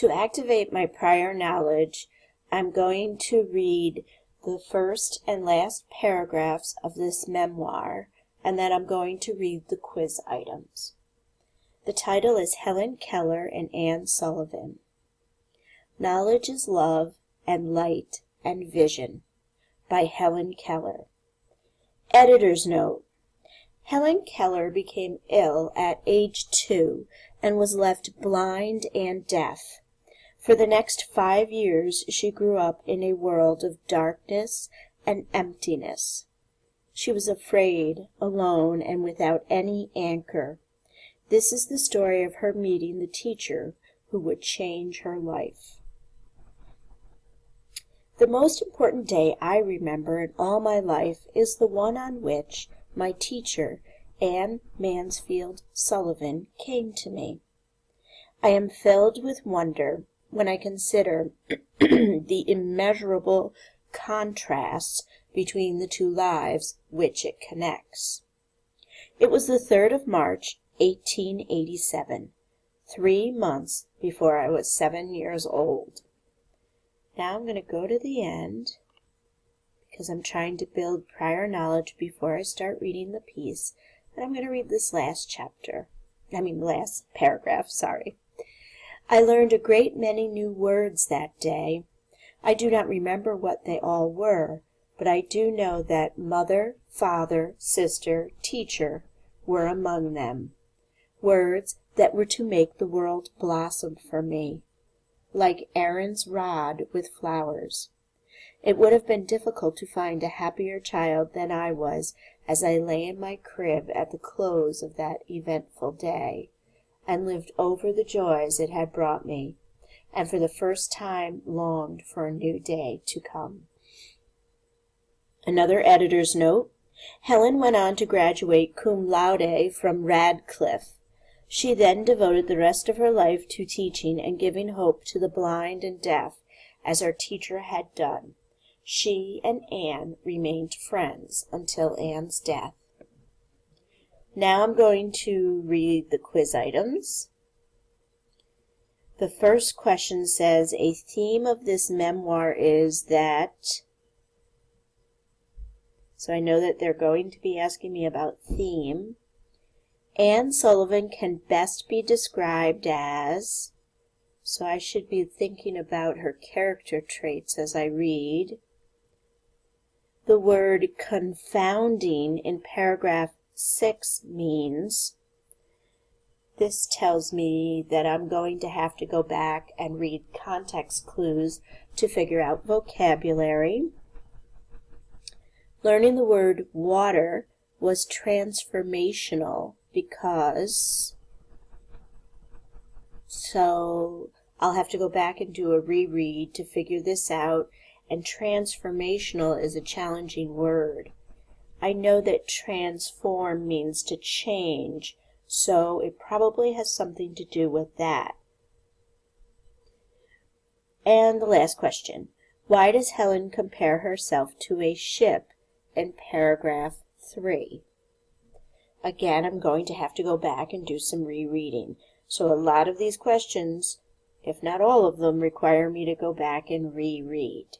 To activate my prior knowledge, I'm going to read the first and last paragraphs of this memoir, and then I'm going to read the quiz items. The title is Helen Keller and Anne Sullivan. Knowledge is Love and Light and Vision by Helen Keller. Editor's note. Helen Keller became ill at age 2 and was left blind and deaf. For the next 5 years, she grew up in a world of darkness and emptiness. She was afraid, alone, and without any anchor. This is the story of her meeting the teacher who would change her life. The most important day I remember in all my life is the one on which my teacher, Anne Mansfield Sullivan, came to me. I am filled with wonder when I consider the immeasurable contrasts between the two lives which it connects. It was the 3rd of March, 1887, 3 months before I was 7 years old. Now I'm going to go to the end because I'm trying to build prior knowledge before I start reading the piece. And I'm going to read this last paragraph, sorry. I learned a great many new words that day. I do not remember what they all were, but I do know that mother, father, sister, teacher were among them. Words that were to make the world blossom for me, like Aaron's rod with flowers. It would have been difficult to find a happier child than I was as I lay in my crib at the close of that eventful day, and lived over the joys it had brought me, and for the first time longed for a new day to come. Another editor's note. Helen went on to graduate cum laude from Radcliffe. She then devoted the rest of her life to teaching and giving hope to the blind and deaf, as our teacher had done. She and Anne remained friends until Anne's death. Now I'm going to read the quiz items. The first question says, a theme of this memoir is that... So I know that they're going to be asking me about theme. Anne Sullivan can best be described as... So I should be thinking about her character traits as I read. The word confounding in paragraph 6 means... This tells me that I'm going to have to go back and read context clues to figure out vocabulary. Learning the word water was transformational because... So I'll have to go back and do a reread to figure this out, and transformational is a challenging word. I know that transform means to change, so it probably has something to do with that. And the last question. Why does Helen compare herself to a ship in paragraph 3? Again, I'm going to have to go back and do some rereading. So a lot of these questions, if not all of them, require me to go back and reread.